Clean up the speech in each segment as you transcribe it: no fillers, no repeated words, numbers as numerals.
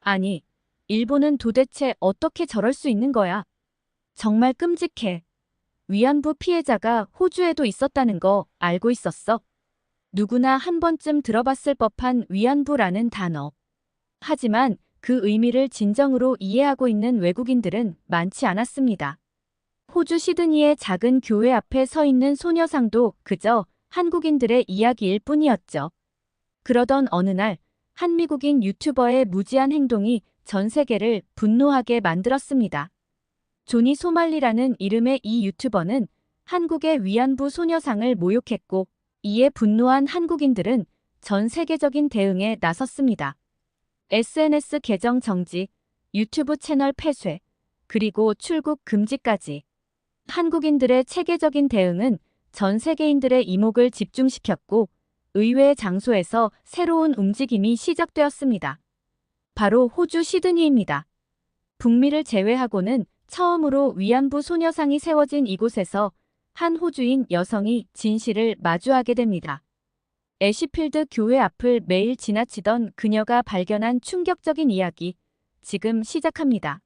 아니, 일본은 도대체 어떻게 저럴 수 있는 거야? 정말 끔찍해. 위안부 피해자가 호주에도 있었다는 거 알고 있었어? 누구나 한 번쯤 들어봤을 법한 위안부라는 단어. 하지만 그 의미를 진정으로 이해하고 있는 외국인들은 많지 않았습니다. 호주 시드니의 작은 교회 앞에 서 있는 소녀상도 그저 한국인들의 이야기일 뿐이었죠. 그러던 어느 날, 한 미국인 유튜버의 무지한 행동이 전 세계를 분노하게 만들었습니다. 조니 소말리라는 이름의 이 유튜버는 한국의 위안부 소녀상을 모욕했고, 이에 분노한 한국인들은 전 세계적인 대응에 나섰습니다. SNS 계정 정지, 유튜브 채널 폐쇄, 그리고 출국 금지까지. 한국인들의 체계적인 대응은 전 세계인들의 이목을 집중시켰고, 의외의 장소에서 새로운 움직임이 시작되었습니다. 바로 호주 시드니입니다. 북미를 제외하고는 처음으로 위안부 소녀상이 세워진 이곳에서 한 호주인 여성이 진실을 마주하게 됩니다. 애쉬필드 교회 앞을 매일 지나치던 그녀가 발견한 충격적인 이야기, 지금 시작합니다.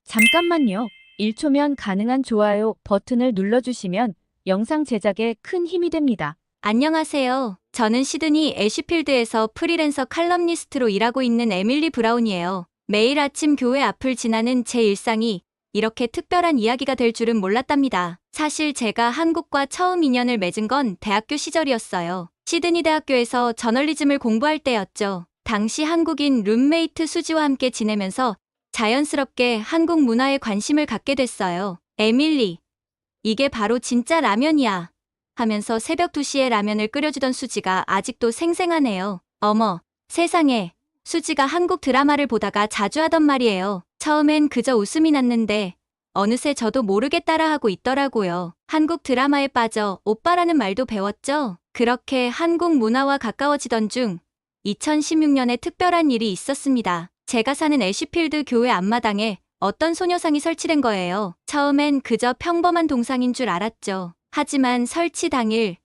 잠깐만요. 1초면 가능한 좋아요 버튼을 눌러주시면 영상 제작에 큰 힘이 됩니다. 안녕하세요. 저는 시드니 애쉬필드에서 프리랜서 칼럼니스트로 일하고 있는 에밀리 브라운이에요. 매일 아침 교회 앞을 지나는 제 일상이 이렇게 특별한 이야기가 될 줄은 몰랐답니다. 사실 제가 한국과 처음 인연을 맺은 건 대학교 시절이었어요. 시드니 대학교에서 저널리즘을 공부할 때였죠. 당시 한국인 룸메이트 수지와 함께 지내면서 자연스럽게 한국 문화에 관심을 갖게 됐어요. 에밀리, 이게 바로 진짜 라면이야. 하면서 새벽 2시에 라면을 끓여주던 수지가 아직도 생생하네요. 어머, 세상에. 수지가 한국 드라마를 보다가 자주 하던 말이에요. 처음엔 그저 웃음이 났는데 어느새 저도 모르게 따라하고 있더라고요. 한국 드라마에 빠져 오빠라는 말도 배웠죠. 그렇게 한국 문화와 가까워지던 중 2016년에 특별한 일이 있었습니다. 제가 사는 애쉬필드 교회 앞마당에 어떤 소녀상이 설치된 거예요. 처음엔 그저 평범한 동상인 줄 알았죠. 하지만 설치 당일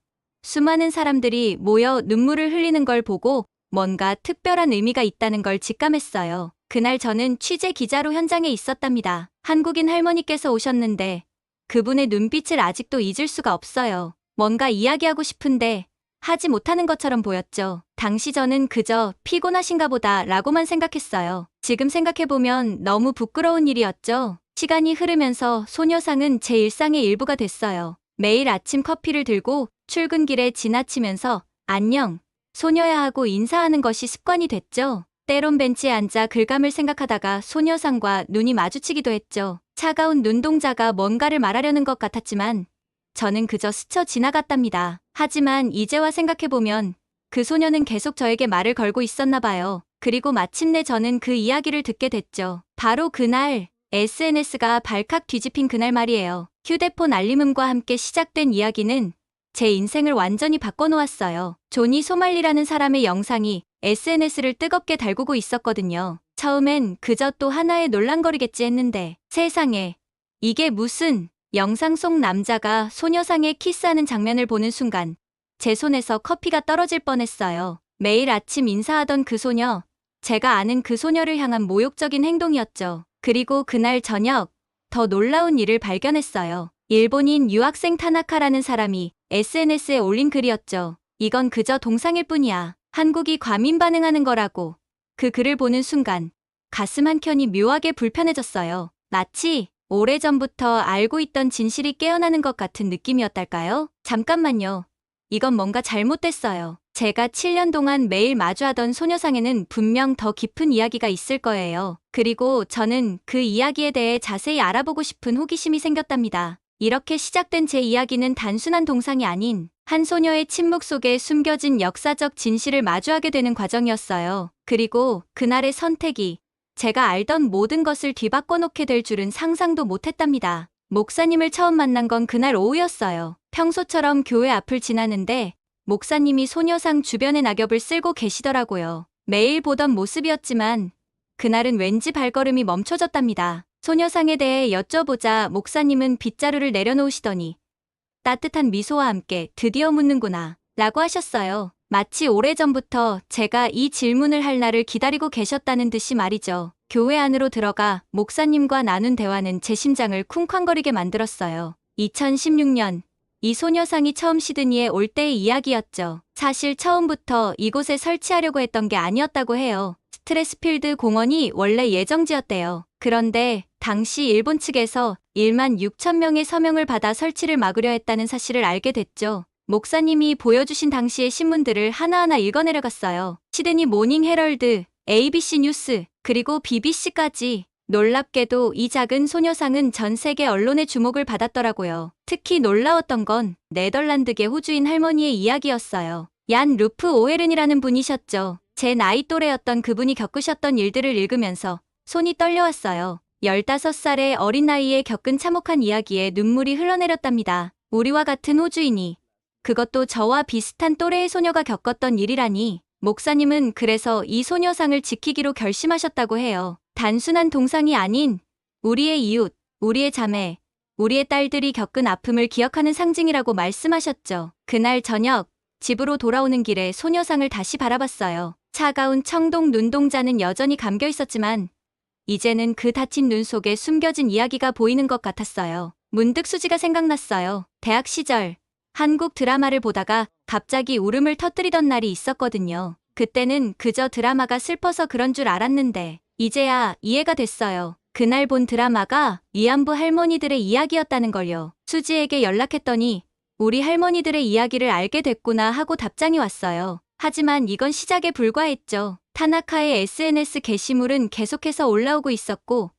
수많은 사람들이 모여 눈물을 흘리는 걸 보고 뭔가 특별한 의미가 있다는 걸 직감했어요. 그날 저는 취재 기자로 현장에 있었답니다. 한국인 할머니께서 오셨는데 그분의 눈빛을 아직도 잊을 수가 없어요. 뭔가 이야기하고 싶은데 하지 못하는 것처럼 보였죠. 당시 저는 그저 피곤하신가 보다 라고만 생각했어요. 지금 생각해보면 너무 부끄러운 일이었죠. 시간이 흐르면서 소녀상은 제 일상의 일부가 됐어요. 매일 아침 커피를 들고 출근길에 지나치면서 안녕, 소녀야 하고 인사하는 것이 습관이 됐죠. 때론 벤치에 앉아 글감을 생각하다가 소녀상과 눈이 마주치기도 했죠. 차가운 눈동자가 뭔가를 말하려는 것 같았지만 저는 그저 스쳐 지나갔답니다. 하지만 이제와 생각해보면 그 소녀는 계속 저에게 말을 걸고 있었나 봐요. 그리고 마침내 저는 그 이야기를 듣게 됐죠. 바로 그날 SNS가 발칵 뒤집힌 그날 말이에요. 휴대폰 알림음과 함께 시작된 이야기는 제 인생을 완전히 바꿔놓았어요. 조니 소말리라는 사람의 영상이 SNS를 뜨겁게 달구고 있었거든요. 처음엔 그저 또 하나의 논란거리겠지 했는데 세상에, 이게 무슨... 영상 속 남자가 소녀상에 키스하는 장면을 보는 순간 제 손에서 커피가 떨어질 뻔했어요. 매일 아침 인사하던 그 소녀, 제가 아는 그 소녀를 향한 모욕적인 행동이었죠. 그리고 그날 저녁 더 놀라운 일을 발견했어요. 일본인 유학생 타나카라는 사람이 SNS에 올린 글이었죠. 이건 그저 동상일 뿐이야. 한국이 과민 반응하는 거라고. 그 글을 보는 순간 가슴 한켠이 묘하게 불편해졌어요. 마치 오래전부터 알고 있던 진실이 깨어나는 것 같은 느낌이었달까요? 잠깐만요. 이건 뭔가 잘못됐어요. 제가 7년 동안 매일 마주하던 소녀상에는 분명 더 깊은 이야기가 있을 거예요. 그리고 저는 그 이야기에 대해 자세히 알아보고 싶은 호기심이 생겼답니다. 이렇게 시작된 제 이야기는 단순한 동상이 아닌 한 소녀의 침묵 속에 숨겨진 역사적 진실을 마주하게 되는 과정이었어요. 그리고 그날의 선택이 제가 알던 모든 것을 뒤바꿔 놓게 될 줄은 상상도 못했답니다. 목사님을 처음 만난 건 그날 오후였어요. 평소처럼 교회 앞을 지나는데 목사님이 소녀상 주변에 낙엽을 쓸고 계시더라고요. 매일 보던 모습이었지만 그날은 왠지 발걸음이 멈춰졌답니다. 소녀상에 대해 여쭤보자 목사님은 빗자루를 내려놓으시더니 따뜻한 미소와 함께 드디어 묻는구나 라고 하셨어요. 마치 오래전부터 제가 이 질문을 할 날을 기다리고 계셨다는 듯이 말이죠. 교회 안으로 들어가 목사님과 나눈 대화는 제 심장을 쿵쾅거리게 만들었어요. 2016년 이 소녀상이 처음 시드니에 올 때의 이야기였죠. 사실 처음부터 이곳에 설치하려고 했던 게 아니었다고 해요. 스트레스필드 공원이 원래 예정지였대요. 그런데 당시 일본 측에서 1만 6천 명의 서명을 받아 설치를 막으려 했다는 사실을 알게 됐죠. 목사님이 보여주신 당시의 신문들을 하나하나 읽어내려갔어요. 시드니 모닝 헤럴드, ABC 뉴스, 그리고 BBC까지. 놀랍게도 이 작은 소녀상은 전 세계 언론의 주목을 받았더라고요. 특히 놀라웠던 건 네덜란드계 호주인 할머니의 이야기였어요. 얀 루프 오헤른이라는 분이셨죠. 제 나이 또래였던 그분이 겪으셨던 일들을 읽으면서 손이 떨려왔어요. 15살의 어린 나이에 겪은 참혹한 이야기에 눈물이 흘러내렸답니다. 우리와 같은 호주인이, 그것도 저와 비슷한 또래의 소녀가 겪었던 일이라니. 목사님은 그래서 이 소녀상을 지키기로 결심하셨다고 해요. 단순한 동상이 아닌 우리의 이웃, 우리의 자매, 우리의 딸들이 겪은 아픔을 기억하는 상징이라고 말씀하셨죠. 그날 저녁 집으로 돌아오는 길에 소녀상을 다시 바라봤어요. 차가운 청동 눈동자는 여전히 감겨 있었지만 이제는 그 다친 눈 속에 숨겨진 이야기가 보이는 것 같았어요. 문득 수지가 생각났어요. 대학 시절 한국 드라마를 보다가 갑자기 울음을 터뜨리던 날이 있었거든요. 그때는 그저 드라마가 슬퍼서 그런 줄 알았는데 이제야 이해가 됐어요. 그날 본 드라마가 위안부 할머니들의 이야기였다는 걸요. 수지에게 연락했더니 우리 할머니들의 이야기를 알게 됐구나 하고 답장이 왔어요. 하지만 이건 시작에 불과했죠. 타나카의 SNS 게시물은 계속해서 올라오고 있었고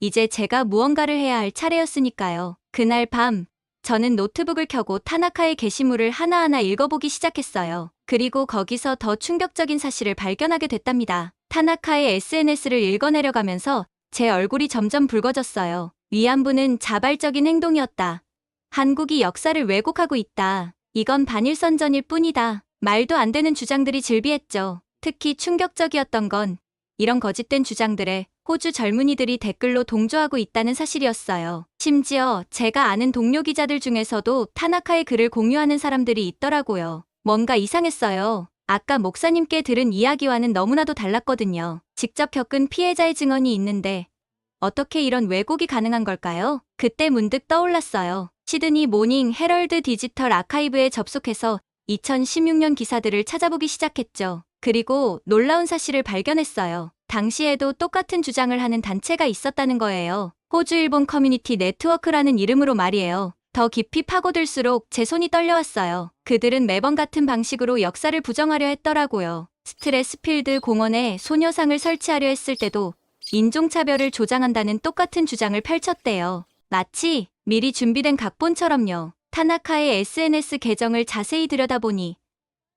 이제 제가 무언가를 해야 할 차례였으니까요. 그날 밤 저는 노트북을 켜고 타나카의 게시물을 하나하나 읽어보기 시작했어요. 그리고 거기서 더 충격적인 사실을 발견하게 됐답니다. 타나카의 SNS를 읽어내려가면서 제 얼굴이 점점 붉어졌어요. 위안부는 자발적인 행동이었다. 한국이 역사를 왜곡하고 있다. 이건 반일선전일 뿐이다. 말도 안 되는 주장들이 즐비했죠. 특히 충격적이었던 건 이런 거짓된 주장들에 호주 젊은이들이 댓글로 동조하고 있다는 사실이었어요. 심지어 제가 아는 동료 기자들 중에서도 타나카의 글을 공유하는 사람들이 있더라고요. 뭔가 이상했어요. 아까 목사님께 들은 이야기와는 너무나도 달랐거든요. 직접 겪은 피해자의 증언이 있는데 어떻게 이런 왜곡이 가능한 걸까요? 그때 문득 떠올랐어요. 시드니 모닝 헤럴드 디지털 아카이브에 접속해서 2016년 기사들을 찾아보기 시작했죠. 그리고 놀라운 사실을 발견했어요. 당시에도 똑같은 주장을 하는 단체가 있었다는 거예요. 호주-일본 커뮤니티 네트워크라는 이름으로 말이에요. 더 깊이 파고들수록 제 손이 떨려왔어요. 그들은 매번 같은 방식으로 역사를 부정하려 했더라고요. 스트레스필드 공원에 소녀상을 설치하려 했을 때도 인종차별을 조장한다는 똑같은 주장을 펼쳤대요. 마치 미리 준비된 각본처럼요. 타나카의 SNS 계정을 자세히 들여다보니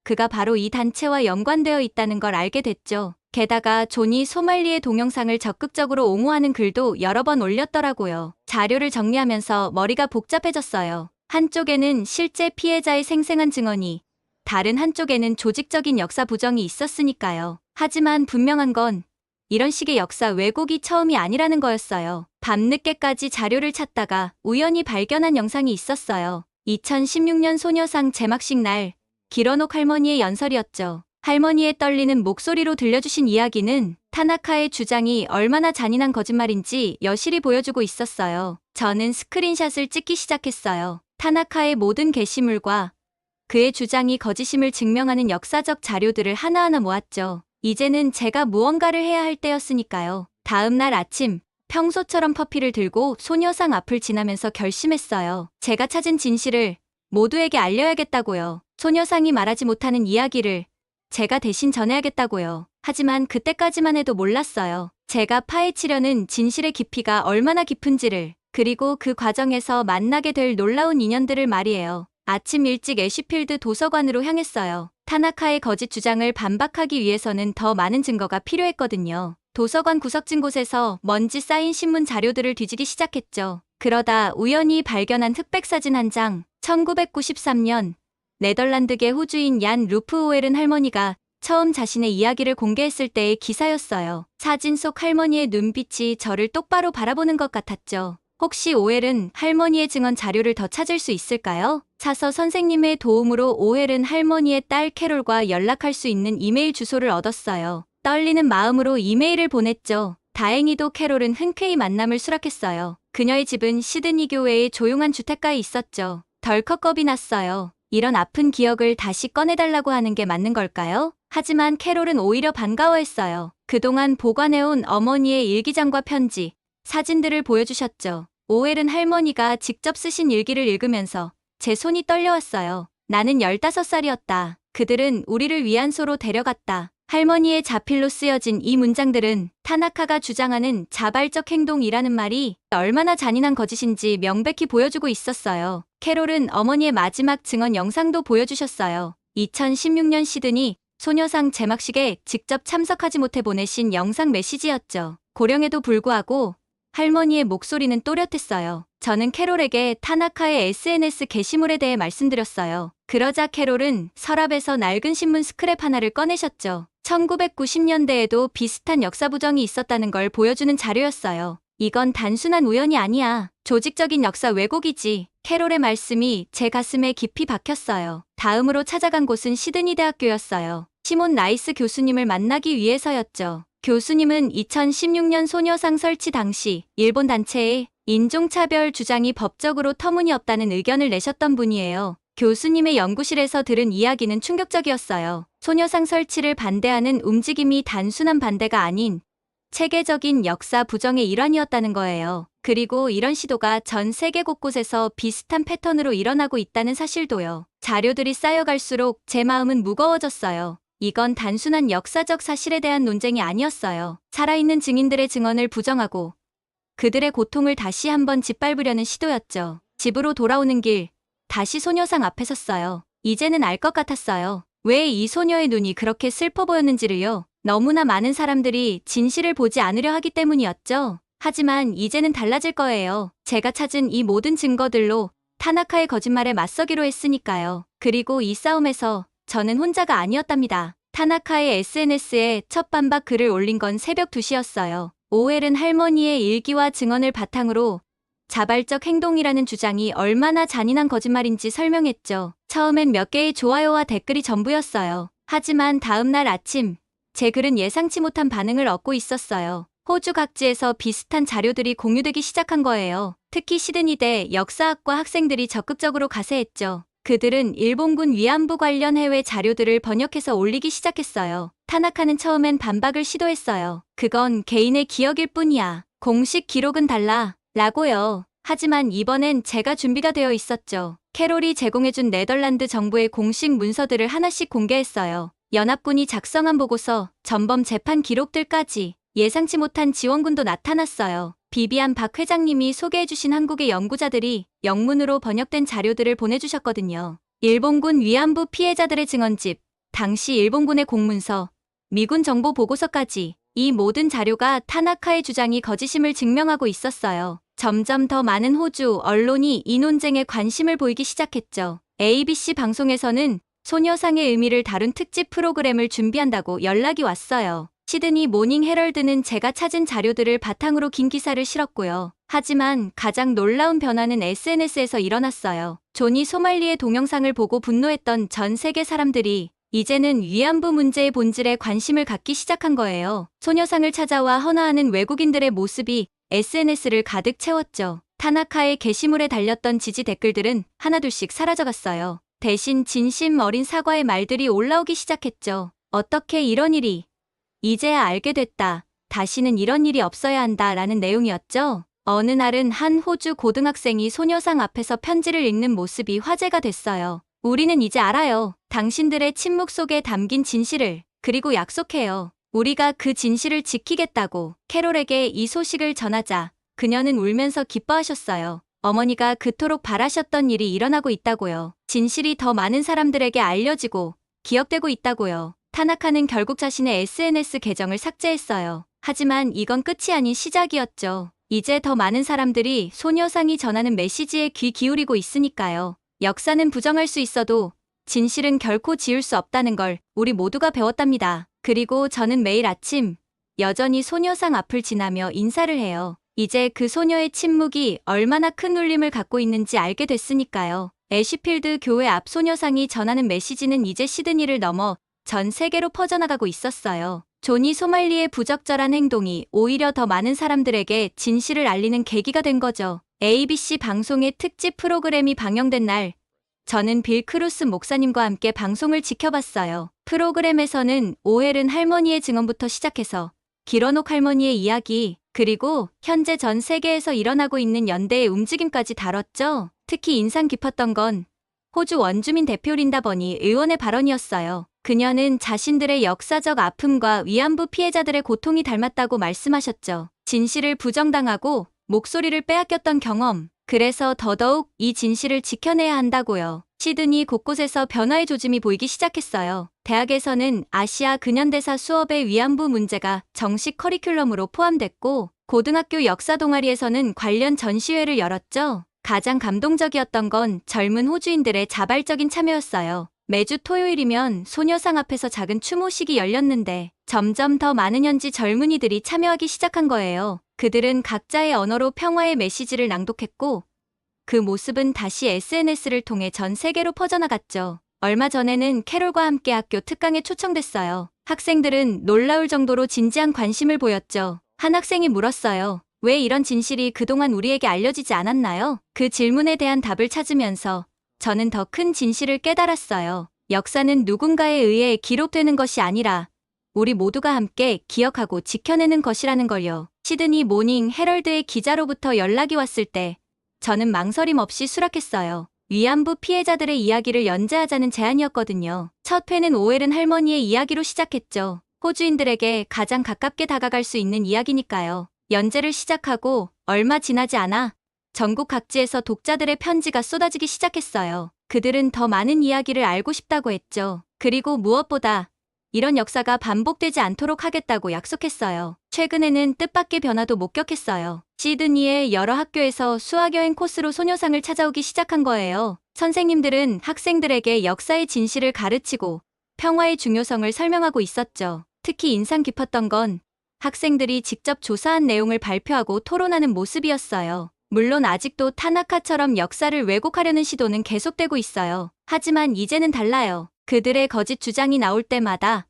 그가 바로 이 단체와 연관되어 있다는 걸 알게 됐죠. 게다가 존이 소말리의 동영상을 적극적으로 옹호하는 글도 여러 번 올렸더라고요. 자료를 정리하면서 머리가 복잡해졌어요. 한쪽에는 실제 피해자의 생생한 증언이, 다른 한쪽에는 조직적인 역사 부정이 있었으니까요. 하지만 분명한 건 이런 식의 역사 왜곡이 처음이 아니라는 거였어요. 밤늦게까지 자료를 찾다가 우연히 발견한 영상이 있었어요. 2016년 소녀상 제막식 날 기러녹 할머니의 연설이었죠. 할머니의 떨리는 목소리로 들려주신 이야기는 타나카의 주장이 얼마나 잔인한 거짓말인지 여실히 보여주고 있었어요. 저는 스크린샷을 찍기 시작했어요. 타나카의 모든 게시물과 그의 주장이 거짓임을 증명하는 역사적 자료들을 하나하나 모았죠. 이제는 제가 무언가를 해야 할 때였으니까요. 다음 날 아침, 평소처럼 커피를 들고 소녀상 앞을 지나면서 결심했어요. 제가 찾은 진실을 모두에게 알려야겠다고요. 소녀상이 말하지 못하는 이야기를 제가 대신 전해야겠다고요. 하지만 그때까지만 해도 몰랐어요. 제가 파헤치려는 진실의 깊이가 얼마나 깊은지를, 그리고 그 과정에서 만나게 될 놀라운 인연들을 말이에요. 아침 일찍 애쉬필드 도서관으로 향했어요. 타나카의 거짓 주장을 반박하기 위해서는 더 많은 증거가 필요했거든요. 도서관 구석진 곳에서 먼지 쌓인 신문 자료들을 뒤지기 시작했죠. 그러다 우연히 발견한 흑백 사진 한 장, 1993년 네덜란드계 호주인 얀 루프 오헤른 할머니가 처음 자신의 이야기를 공개했을 때의 기사였어요. 사진 속 할머니의 눈빛이 저를 똑바로 바라보는 것 같았죠. 혹시 오헬은 할머니의 증언 자료를 더 찾을 수 있을까요? 사서 선생님의 도움으로 오헬은 할머니의 딸 캐롤과 연락할 수 있는 이메일 주소를 얻었어요. 떨리는 마음으로 이메일을 보냈죠. 다행히도 캐롤은 흔쾌히 만남을 수락했어요. 그녀의 집은 시드니 교외의 조용한 주택가에 있었죠. 덜컥 겁이 났어요. 이런 아픈 기억을 다시 꺼내달라고 하는 게 맞는 걸까요? 하지만 캐롤은 오히려 반가워했어요. 그동안 보관해온 어머니의 일기장과 편지, 사진들을 보여주셨죠. 오웰은 할머니가 직접 쓰신 일기를 읽으면서 제 손이 떨려왔어요. 나는 15살이었다. 그들은 우리를 위안소로 데려갔다. 할머니의 자필로 쓰여진 이 문장들은 타나카가 주장하는 자발적 행동이라는 말이 얼마나 잔인한 거짓인지 명백히 보여주고 있었어요. 캐롤은 어머니의 마지막 증언 영상도 보여주셨어요. 2016년 시드니 소녀상 제막식에 직접 참석하지 못해 보내신 영상 메시지였죠. 고령에도 불구하고 할머니의 목소리는 또렷했어요. 저는 캐롤에게 타나카의 SNS 게시물에 대해 말씀드렸어요. 그러자 캐롤은 서랍에서 낡은 신문 스크랩 하나를 꺼내셨죠. 1990년대에도 비슷한 역사 부정이 있었다는 걸 보여주는 자료였어요. 이건 단순한 우연이 아니야. 조직적인 역사 왜곡이지. 캐롤의 말씀이 제 가슴에 깊이 박혔어요. 다음으로 찾아간 곳은 시드니 대학교였어요. 시몬 라이스 교수님을 만나기 위해서였죠. 교수님은 2016년 소녀상 설치 당시 일본 단체의 인종차별 주장이 법적으로 터무니없다는 의견을 내셨던 분이에요. 교수님의 연구실에서 들은 이야기는 충격적이었어요. 소녀상 설치를 반대하는 움직임이 단순한 반대가 아닌 체계적인 역사 부정의 일환이었다는 거예요. 그리고 이런 시도가 전 세계 곳곳에서 비슷한 패턴으로 일어나고 있다는 사실도요. 자료들이 쌓여갈수록 제 마음은 무거워졌어요. 이건 단순한 역사적 사실에 대한 논쟁이 아니었어요. 살아있는 증인들의 증언을 부정하고 그들의 고통을 다시 한번 짓밟으려는 시도였죠. 집으로 돌아오는 길, 다시 소녀상 앞에 섰어요. 이제는 알 것 같았어요. 왜 이 소녀의 눈이 그렇게 슬퍼 보였는지를요. 너무나 많은 사람들이 진실을 보지 않으려 하기 때문이었죠. 하지만 이제는 달라질 거예요. 제가 찾은 이 모든 증거들로 타나카의 거짓말에 맞서기로 했으니까요. 그리고 이 싸움에서 저는 혼자가 아니었답니다. 타나카의 SNS에 첫 반박 글을 올린 건 새벽 2시였어요. 오웰은 할머니의 일기와 증언을 바탕으로 자발적 행동이라는 주장이 얼마나 잔인한 거짓말인지 설명했죠. 처음엔 몇 개의 좋아요와 댓글이 전부였어요. 하지만 다음 날 아침, 제 글은 예상치 못한 반응을 얻고 있었어요. 호주 각지에서 비슷한 자료들이 공유되기 시작한 거예요. 특히 시드니대 역사학과 학생들이 적극적으로 가세했죠. 그들은 일본군 위안부 관련 해외 자료들을 번역해서 올리기 시작했어요. 타나카는 처음엔 반박을 시도했어요. 그건 개인의 기억일 뿐이야. 공식 기록은 달라. 라고요. 하지만 이번엔 제가 준비가 되어 있었죠. 캐롤이 제공해준 네덜란드 정부의 공식 문서들을 하나씩 공개했어요. 연합군이 작성한 보고서, 전범 재판 기록들까지. 예상치 못한 지원군도 나타났어요. 비비안 박 회장님이 소개해주신 한국의 연구자들이 영문으로 번역된 자료들을 보내주셨거든요. 일본군 위안부 피해자들의 증언집, 당시 일본군의 공문서, 미군 정보 보고서까지 이 모든 자료가 타나카의 주장이 거짓임을 증명하고 있었어요. 점점 더 많은 호주 언론이 이 논쟁에 관심을 보이기 시작했죠. ABC 방송에서는 소녀상의 의미를 다룬 특집 프로그램을 준비한다고 연락이 왔어요. 시드니 모닝 헤럴드는 제가 찾은 자료들을 바탕으로 긴 기사를 실었고요. 하지만 가장 놀라운 변화는 SNS에서 일어났어요. 존이 소말리의 동영상을 보고 분노했던 전 세계 사람들이 이제는 위안부 문제의 본질에 관심을 갖기 시작한 거예요. 소녀상을 찾아와 헌화하는 외국인들의 모습이 SNS를 가득 채웠죠. 타나카의 게시물에 달렸던 지지 댓글들은 하나둘씩 사라져갔어요. 대신 진심 어린 사과의 말들이 올라오기 시작했죠. 어떻게 이런 일이? 이제야 알게 됐다. 다시는 이런 일이 없어야 한다 라는 내용이었죠. 어느 날은 한 호주 고등학생이 소녀상 앞에서 편지를 읽는 모습이 화제가 됐어요. 우리는 이제 알아요. 당신들의 침묵 속에 담긴 진실을. 그리고 약속해요. 우리가 그 진실을 지키겠다고. 캐롤에게 이 소식을 전하자 그녀는 울면서 기뻐하셨어요. 어머니가 그토록 바라셨던 일이 일어나고 있다고요. 진실이 더 많은 사람들에게 알려지고 기억되고 있다고요. 타나카는 결국 자신의 SNS 계정을 삭제했어요. 하지만 이건 끝이 아닌 시작이었죠. 이제 더 많은 사람들이 소녀상이 전하는 메시지에 귀 기울이고 있으니까요. 역사는 부정할 수 있어도 진실은 결코 지울 수 없다는 걸 우리 모두가 배웠답니다. 그리고 저는 매일 아침 여전히 소녀상 앞을 지나며 인사를 해요. 이제 그 소녀의 침묵이 얼마나 큰 울림을 갖고 있는지 알게 됐으니까요. 애쉬필드 교회 앞 소녀상이 전하는 메시지는 이제 시드니를 넘어 전 세계로 퍼져나가고 있었어요. 조니 소말리의 부적절한 행동이 오히려 더 많은 사람들에게 진실을 알리는 계기가 된 거죠. ABC 방송의 특집 프로그램이 방영된 날, 저는 빌 크루스 목사님과 함께 방송을 지켜봤어요. 프로그램에서는 오헬은 할머니의 증언부터 시작해서 기러녹 할머니의 이야기, 그리고 현재 전 세계에서 일어나고 있는 연대의 움직임까지 다뤘죠. 특히 인상 깊었던 건 호주 원주민 대표 린다 버니 의원의 발언이었어요. 그녀는 자신들의 역사적 아픔과 위안부 피해자들의 고통이 닮았다고 말씀하셨죠. 진실을 부정당하고 목소리를 빼앗겼던 경험, 그래서 더더욱 이 진실을 지켜내야 한다고요. 시드니 곳곳에서 변화의 조짐이 보이기 시작했어요. 대학에서는 아시아 근현대사 수업의 위안부 문제가 정식 커리큘럼으로 포함됐고, 고등학교 역사 동아리에서는 관련 전시회를 열었죠. 가장 감동적이었던 건 젊은 호주인들의 자발적인 참여였어요. 매주 토요일이면 소녀상 앞에서 작은 추모식이 열렸는데 점점 더 많은 현지 젊은이들이 참여하기 시작한 거예요. 그들은 각자의 언어로 평화의 메시지를 낭독했고, 그 모습은 다시 SNS를 통해 전 세계로 퍼져나갔죠. 얼마 전에는 캐롤과 함께 학교 특강에 초청됐어요. 학생들은 놀라울 정도로 진지한 관심을 보였죠. 한 학생이 물었어요. 왜 이런 진실이 그동안 우리에게 알려지지 않았나요? 그 질문에 대한 답을 찾으면서 저는 더 큰 진실을 깨달았어요. 역사는 누군가에 의해 기록되는 것이 아니라 우리 모두가 함께 기억하고 지켜내는 것이라는 걸요. 시드니 모닝 헤럴드의 기자로부터 연락이 왔을 때 저는 망설임 없이 수락했어요. 위안부 피해자들의 이야기를 연재하자는 제안이었거든요. 첫 회는 오웰은 할머니의 이야기로 시작했죠. 호주인들에게 가장 가깝게 다가갈 수 있는 이야기니까요. 연재를 시작하고 얼마 지나지 않아 전국 각지에서 독자들의 편지가 쏟아지기 시작했어요. 그들은 더 많은 이야기를 알고 싶다고 했죠. 그리고 무엇보다 이런 역사가 반복되지 않도록 하겠다고 약속했어요. 최근에는 뜻밖의 변화도 목격했어요. 시드니의 여러 학교에서 수학여행 코스로 소녀상을 찾아오기 시작한 거예요. 선생님들은 학생들에게 역사의 진실을 가르치고 평화의 중요성을 설명하고 있었죠. 특히 인상 깊었던 건 학생들이 직접 조사한 내용을 발표하고 토론하는 모습이었어요. 물론 아직도 타나카처럼 역사를 왜곡하려는 시도는 계속되고 있어요. 하지만 이제는 달라요. 그들의 거짓 주장이 나올 때마다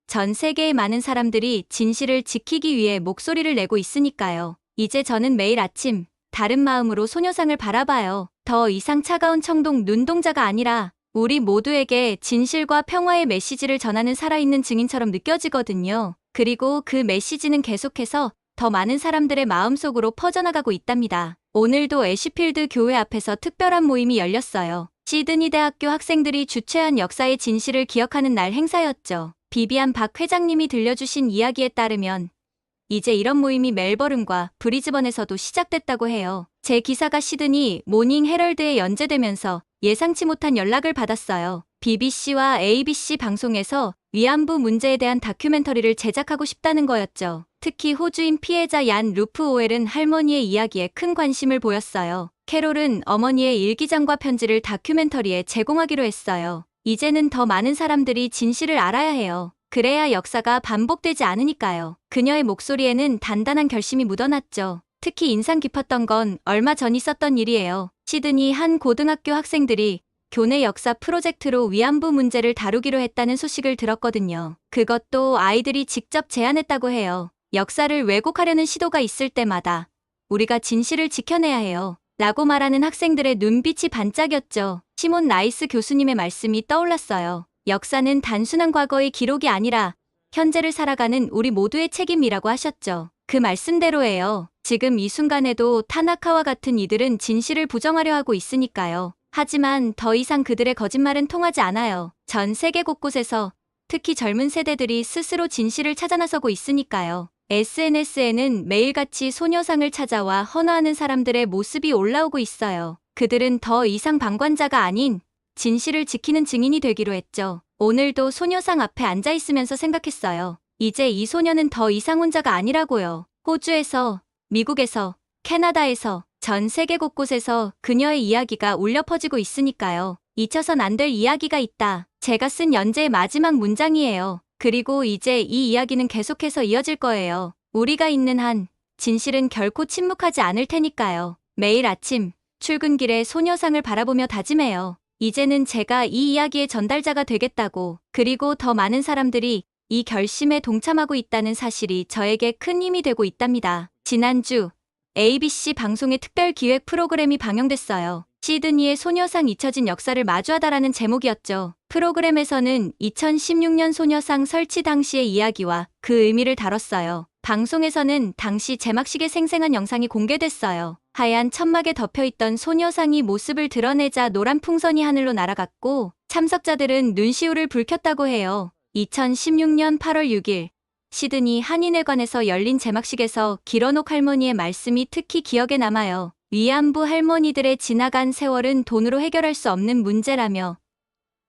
전 세계의 많은 사람들이 진실을 지키기 위해 목소리를 내고 있으니까요. 이제 저는 매일 아침 다른 마음으로 소녀상을 바라봐요. 더 이상 차가운 청동 눈동자가 아니라 우리 모두에게 진실과 평화의 메시지를 전하는 살아있는 증인처럼 느껴지거든요. 그리고 그 메시지는 계속해서 더 많은 사람들의 마음속으로 퍼져나가고 있답니다. 오늘도 애쉬필드 교회 앞에서 특별한 모임이 열렸어요. 시드니 대학교 학생들이 주최한 역사의 진실을 기억하는 날 행사였죠. 비비안 박 회장님이 들려주신 이야기에 따르면 이제 이런 모임이 멜버른과 브리즈번에서도 시작됐다고 해요. 제 기사가 시드니 모닝 헤럴드에 연재되면서 예상치 못한 연락을 받았어요. BBC와 ABC 방송에서 위안부 문제에 대한 다큐멘터리를 제작하고 싶다는 거였죠. 특히 호주인 피해자 얀 루프 오웰은 할머니의 이야기에 큰 관심을 보였어요. 캐롤은 어머니의 일기장과 편지를 다큐멘터리에 제공하기로 했어요. 이제는 더 많은 사람들이 진실을 알아야 해요. 그래야 역사가 반복되지 않으니까요. 그녀의 목소리에는 단단한 결심이 묻어났죠. 특히 인상 깊었던 건 얼마 전 있었던 일이에요. 시드니 한 고등학교 학생들이 교내 역사 프로젝트로 위안부 문제를 다루기로 했다는 소식을 들었거든요. 그것도 아이들이 직접 제안했다고 해요. 역사를 왜곡하려는 시도가 있을 때마다 우리가 진실을 지켜내야 해요. 라고 말하는 학생들의 눈빛이 반짝였죠. 시몬 라이스 교수님의 말씀이 떠올랐어요. 역사는 단순한 과거의 기록이 아니라 현재를 살아가는 우리 모두의 책임이라고 하셨죠. 그 말씀대로예요. 지금 이 순간에도 타나카와 같은 이들은 진실을 부정하려 하고 있으니까요. 하지만 더 이상 그들의 거짓말은 통하지 않아요. 전 세계 곳곳에서 특히 젊은 세대들이 스스로 진실을 찾아 나서고 있으니까요. SNS에는 매일같이 소녀상을 찾아와 헌화하는 사람들의 모습이 올라오고 있어요. 그들은 더 이상 방관자가 아닌 진실을 지키는 증인이 되기로 했죠. 오늘도 소녀상 앞에 앉아 있으면서 생각했어요. 이제 이 소녀는 더 이상 혼자가 아니라고요. 호주에서, 미국에서, 캐나다에서, 전 세계 곳곳에서 그녀의 이야기가 울려 퍼지고 있으니까요. 잊혀선 안 될 이야기가 있다. 제가 쓴 연재의 마지막 문장이에요. 그리고 이제 이 이야기는 계속해서 이어질 거예요. 우리가 있는 한 진실은 결코 침묵하지 않을 테니까요. 매일 아침 출근길에 소녀상을 바라보며 다짐해요. 이제는 제가 이 이야기의 전달자가 되겠다고. 그리고 더 많은 사람들이 이 결심에 동참하고 있다는 사실이 저에게 큰 힘이 되고 있답니다. 지난주 ABC 방송의 특별 기획 프로그램이 방영됐어요. 시드니의 소녀상 잊혀진 역사를 마주하다라는 제목이었죠. 프로그램에서는 2016년 소녀상 설치 당시의 이야기와 그 의미를 다뤘어요. 방송에서는 당시 제막식의 생생한 영상이 공개됐어요. 하얀 천막에 덮여있던 소녀상이 모습을 드러내자 노란 풍선이 하늘로 날아갔고 참석자들은 눈시울을 붉혔다고 해요. 2016년 8월 6일 시드니 한인회관에서 열린 제막식에서 길어녹 할머니의 말씀이 특히 기억에 남아요. 위안부 할머니들의 지나간 세월은 돈으로 해결할 수 없는 문제라며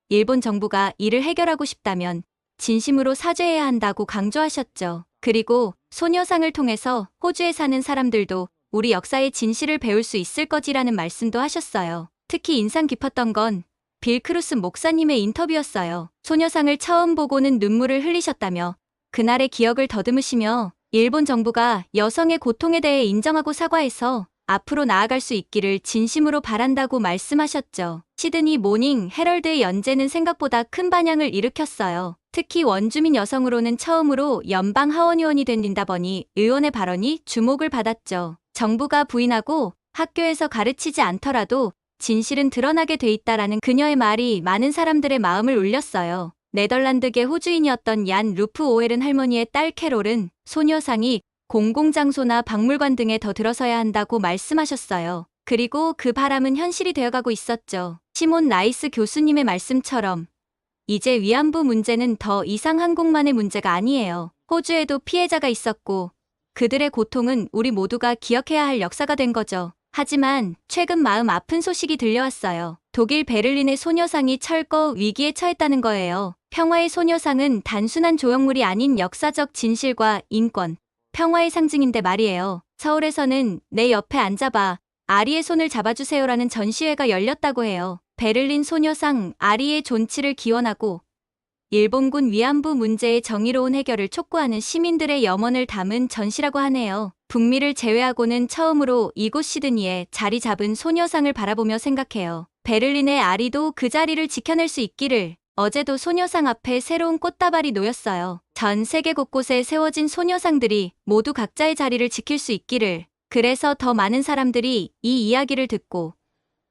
일본 정부가 이를 해결하고 싶다면 진심으로 사죄해야 한다고 강조하셨죠. 그리고 소녀상을 통해서 호주에 사는 사람들도 우리 역사의 진실을 배울 수 있을 거지라는 말씀도 하셨어요. 특히 인상 깊었던 건 빌 크루스 목사님의 인터뷰였어요. 소녀상을 처음 보고는 눈물을 흘리셨다며 그날의 기억을 더듬으시며 일본 정부가 여성의 고통에 대해 인정하고 사과해서 앞으로 나아갈 수 있기를 진심으로 바란다고 말씀하셨죠. 시드니 모닝 헤럴드의 연재는 생각보다 큰 반향을 일으켰어요. 특히 원주민 여성으로는 처음으로 연방 하원의원이 된 린다 버니 의원의 발언이 주목을 받았죠. 정부가 부인하고 학교에서 가르치지 않더라도 진실은 드러나게 돼 있다라는 그녀의 말이 많은 사람들의 마음을 울렸어요. 네덜란드계 호주인이었던 얀 루프 오엘은 할머니의 딸 캐롤은 소녀상이 공공장소나 박물관 등에 더 들어서야 한다고 말씀하셨어요. 그리고 그 바람은 현실이 되어가고 있었죠. 시몬 라이스 교수님의 말씀처럼 이제 위안부 문제는 더 이상 한국만의 문제가 아니에요. 호주에도 피해자가 있었고 그들의 고통은 우리 모두가 기억해야 할 역사가 된 거죠. 하지만 최근 마음 아픈 소식이 들려왔어요. 독일 베를린의 소녀상이 철거 위기에 처했다는 거예요. 평화의 소녀상은 단순한 조형물이 아닌 역사적 진실과 인권, 평화의 상징인데 말이에요. 서울에서는 내 옆에 앉아봐, 아리의 손을 잡아주세요라는 전시회가 열렸다고 해요. 베를린 소녀상 아리의 존치를 기원하고 일본군 위안부 문제의 정의로운 해결을 촉구하는 시민들의 염원을 담은 전시라고 하네요. 북미를 제외하고는 처음으로 이곳 시드니에 자리 잡은 소녀상을 바라보며 생각해요. 베를린의 아리도 그 자리를 지켜낼 수 있기를. 어제도 소녀상 앞에 새로운 꽃다발이 놓였어요. 전 세계 곳곳에 세워진 소녀상들이 모두 각자의 자리를 지킬 수 있기를. 그래서 더 많은 사람들이 이 이야기를 듣고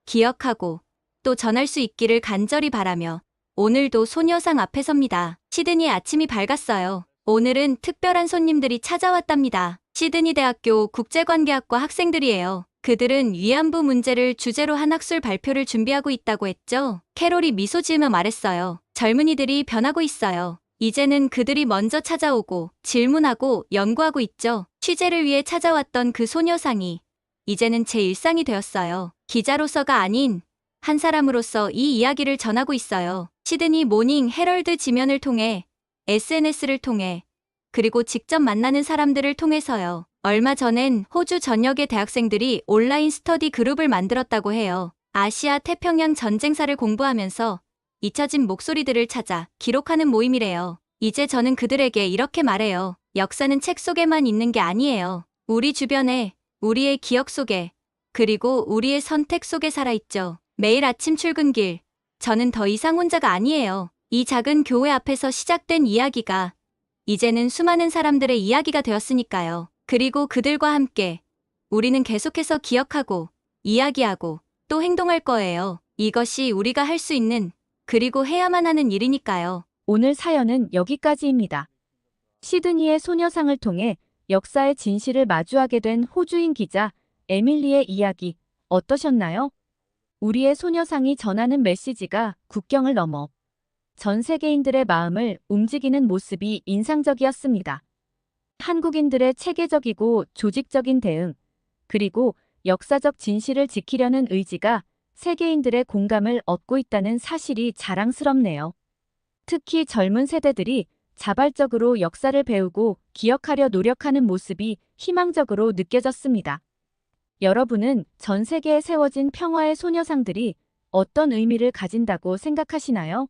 기억하고 또 전할 수 있기를 간절히 바라며 오늘도 소녀상 앞에 섭니다. 시드니의 아침이 밝았어요. 오늘은 특별한 손님들이 찾아왔답니다. 시드니 대학교 국제관계학과 학생들이에요. 그들은 위안부 문제를 주제로 한 학술 발표를 준비하고 있다고 했죠. 캐롤이 미소 지으며 말했어요. 젊은이들이 변하고 있어요. 이제는 그들이 먼저 찾아오고 질문하고 연구하고 있죠. 취재를 위해 찾아왔던 그 소녀상이 이제는 제 일상이 되었어요. 기자로서가 아닌 한 사람으로서 이 이야기를 전하고 있어요. 시드니 모닝 헤럴드 지면을 통해, SNS를 통해, 그리고 직접 만나는 사람들을 통해서요. 얼마 전엔 호주 전역의 대학생들이 온라인 스터디 그룹을 만들었다고 해요. 아시아 태평양 전쟁사를 공부하면서 잊혀진 목소리들을 찾아 기록하는 모임이래요. 이제 저는 그들에게 이렇게 말해요. 역사는 책 속에만 있는 게 아니에요. 우리 주변에, 우리의 기억 속에, 그리고 우리의 선택 속에 살아있죠. 매일 아침 출근길, 저는 더 이상 혼자가 아니에요. 이 작은 교회 앞에서 시작된 이야기가 이제는 수많은 사람들의 이야기가 되었으니까요. 그리고 그들과 함께 우리는 계속해서 기억하고 이야기하고 또 행동할 거예요. 이것이 우리가 할 수 있는 그리고 해야만 하는 일이니까요. 오늘 사연은 여기까지입니다. 시드니의 소녀상을 통해 역사의 진실을 마주하게 된 호주인 기자 에밀리의 이야기 어떠셨나요? 우리의 소녀상이 전하는 메시지가 국경을 넘어 전 세계인들의 마음을 움직이는 모습이 인상적이었습니다. 한국인들의 체계적이고 조직적인 대응, 그리고 역사적 진실을 지키려는 의지가 세계인들의 공감을 얻고 있다는 사실이 자랑스럽네요. 특히 젊은 세대들이 자발적으로 역사를 배우고 기억하려 노력하는 모습이 희망적으로 느껴졌습니다. 여러분은 전 세계에 세워진 평화의 소녀상들이 어떤 의미를 가진다고 생각하시나요?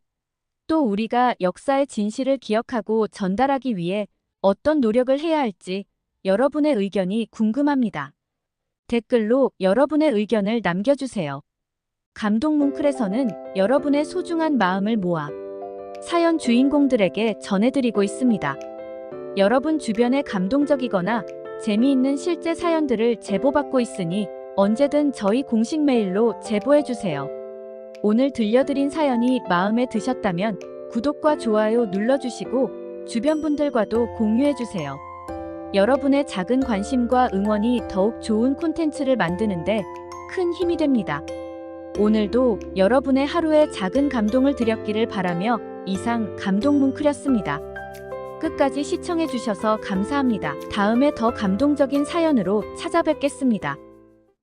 또 우리가 역사의 진실을 기억하고 전달하기 위해 어떤 노력을 해야 할지 여러분의 의견이 궁금합니다. 댓글로 여러분의 의견을 남겨주세요. 감동 뭉클에서는 여러분의 소중한 마음을 모아 사연 주인공들에게 전해드리고 있습니다. 여러분 주변에 감동적이거나 재미있는 실제 사연들을 제보받고 있으니 언제든 저희 공식 메일로 제보해주세요. 오늘 들려드린 사연이 마음에 드셨다면 구독과 좋아요 눌러주시고 주변 분들과도 공유해주세요. 여러분의 작은 관심과 응원이 더욱 좋은 콘텐츠를 만드는데 큰 힘이 됩니다. 오늘도 여러분의 하루에 작은 감동을 드렸기를 바라며 이상 감동 뭉클이었습니다. 끝까지 시청해주셔서 감사합니다. 다음에 더 감동적인 사연으로 찾아뵙겠습니다.